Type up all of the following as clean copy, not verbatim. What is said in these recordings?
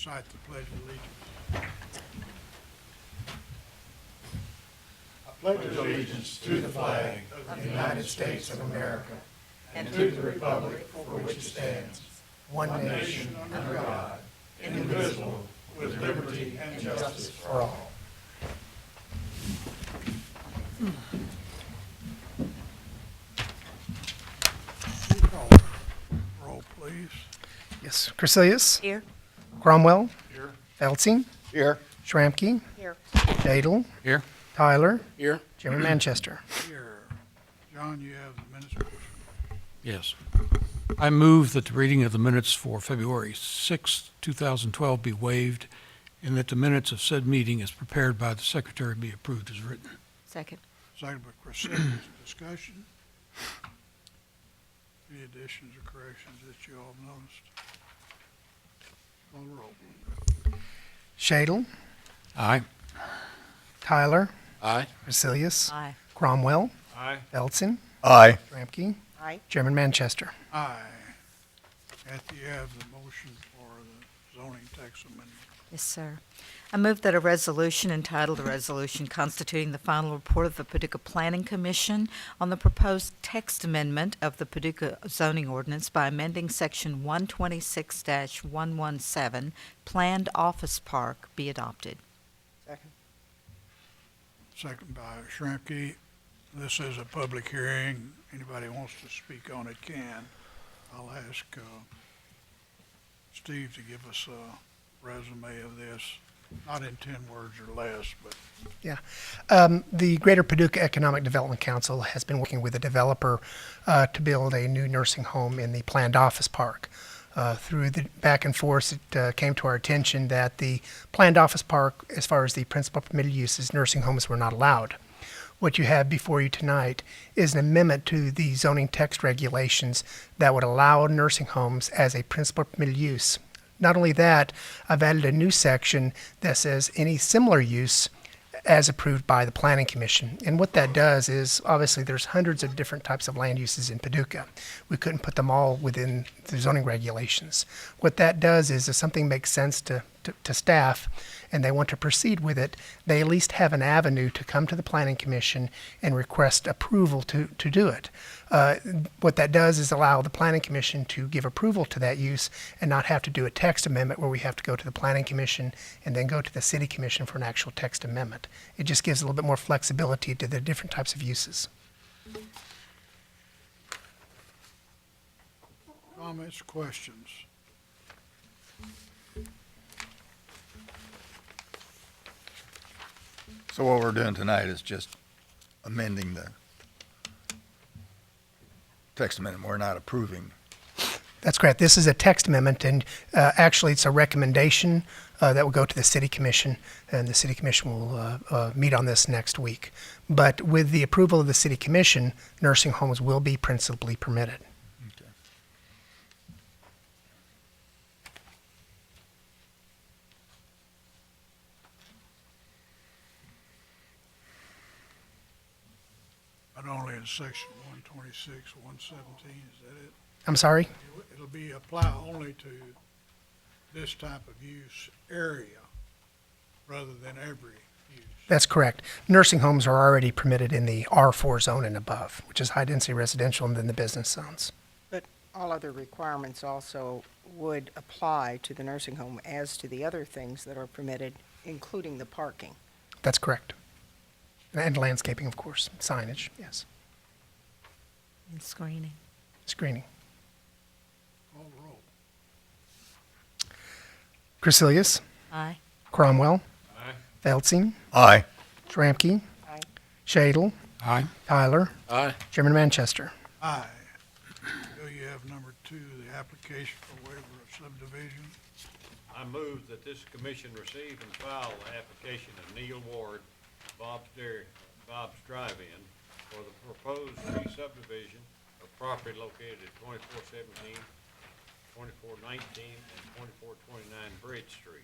recite the Pledge of Allegiance. I pledge allegiance to the flag of the United States of America and to the republic for which it stands, one nation under God, indivisible, with liberty and justice for all. Roll, please. Yes. Crecilius. Here. Cromwell. Here. Feltzing. Here. Schramke. Here. Shadle. Here. Tyler. Here. Chairman Manchester. Here. John, you have the minutes motion. Yes. I move that the reading of the minutes for February 6, 2012 be waived, and that the minutes of said meeting as prepared by the secretary be approved as written. Second. Second by Crecilius. Discussion. Any additions or corrections that you all noticed? Call the roll. Shadle. Aye. Tyler. Aye. Crecilius. Aye. Cromwell. Aye. Feltzing. Aye. Schramke. Aye. Chairman Manchester. Aye. Kathy, you have the motion for the zoning text amendment. Yes, sir. I move that a resolution entitled, "A Resolution Constituting the Final Report of the Paducah Planning Commission on the Proposed Text Amendment of the Paducah Zoning Ordinance by amending Section 126-117, Planned Office Park," be adopted. Second. Second by Schramke. This is a public hearing. Anybody wants to speak on it can. I'll ask Steve to give us a resume of this, not in 10 words or less, but The Greater Paducah Economic Development Council has been working with a developer to build a new nursing home in the planned office park. Through the back and forth, it came to our attention that the planned office park, as far as the principal permitted uses, nursing homes were not allowed. What you have before you tonight is an amendment to the zoning text regulations that would allow nursing homes as a principal permitted use. Not only that, I've added a new section that says any similar use as approved by the Planning Commission. And what that does is, obviously, there's hundreds of different types of land uses in Paducah. We couldn't put them all within the zoning regulations. What that does is, if something makes sense to staff and they want to proceed with it, they at least have an avenue to come to the Planning Commission and request approval to do it. What that does is allow the Planning Commission to give approval to that use and not have to do a text amendment where we have to go to the Planning Commission and then go to the City Commission for an actual text amendment. It just gives a little bit more flexibility to the different types of uses. comments, questions? So what we're doing tonight is just amending the text amendment. We're not approving. That's correct. This is a text amendment, and actually it's a recommendation that will go to the City Commission, and the City Commission will meet on this next week. But with the approval of the City Commission, nursing homes will be principally permitted. Okay. But only in section 126, 117, is that it? I'm sorry? It'll be apply only to this type of use area rather than every use. That's correct. Nursing homes are already permitted in the R4 zone and above, which is high-density residential, and then the business zones. But all other requirements also would apply to the nursing home as to the other things that are permitted, including the parking. That's correct. And landscaping, of course, signage, yes, And screening. screening. Call the roll. Crecilius, Aye. Cromwell, Aye. Feltzing, Aye. Schramke, Aye. Shadle, Aye. Tyler, Aye. Chairman Manchester. Aye. Bill, you have number 2, the application for waiver of subdivision. I move that this commission receive and file the application of Neil Ward, Bob's Drive-In, for the proposed re-subdivision of property located at 2417, 2419, and 2429 Bridge Street.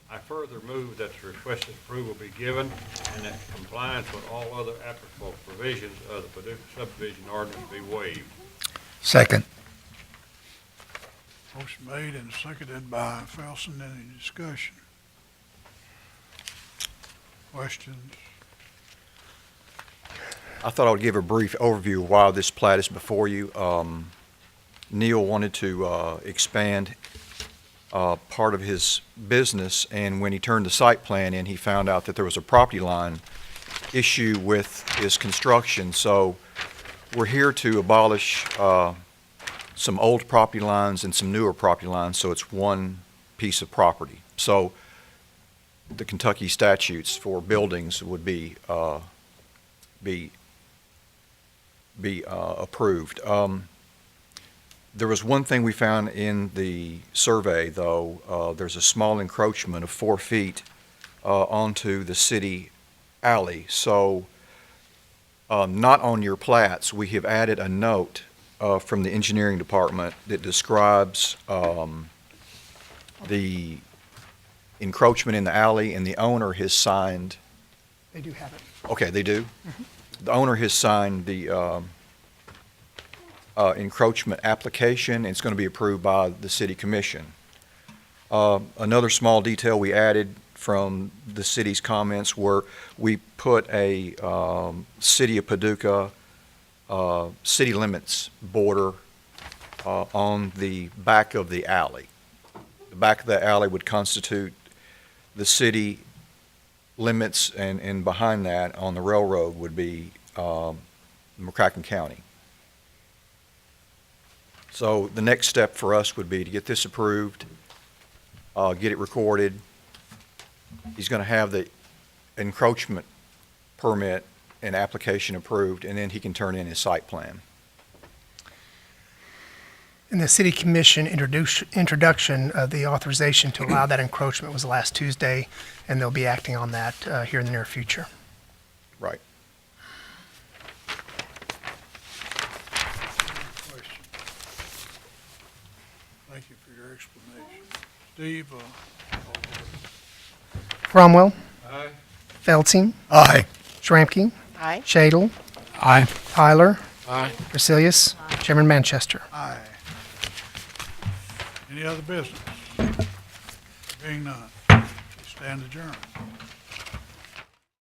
I further move that the requested approval be given and that compliance with all other applicable provisions of the Paducah subdivision ordinance be waived. Second. Motion made and seconded by Felson. Any discussion? Questions? I thought I would give a brief overview of why this plat is before you. Neil wanted to expand part of his business, and when he turned the site plan in, he found out that there was a property line issue with his construction. So we're here to abolish some old property lines and some newer property lines, so it's one piece of property. So the Kentucky statutes for buildings would be approved. There was one thing we found in the survey, though. There's a small encroachment of 4 feet onto the city alley. So not on your plats, we have added a note from the engineering department that describes the encroachment in the alley, and the owner has signed. They do have it. Okay, they do? The owner has signed the encroachment application, and it's going to be approved by the city commission. Another small detail we added from the city's comments were we put a City of Paducah city limits border on the back of the alley. The back of the alley would constitute the city limits, and behind that on the railroad would be McCracken County. So the next step for us would be to get this approved, get it recorded. He's going to have the encroachment permit and application approved, and then he can turn in his site plan. In the city commission introduction of the authorization to allow that encroachment was last Tuesday, and they'll be acting on that here in the near future. Right. Question? Thank you for your explanation. Steve, Cromwell, Aye. Feltzing, Aye. Schramke, Aye. Shadle, Aye. Tyler, Aye. Resilius, Chairman Manchester. aye. Any other business? Being none, stand adjourned.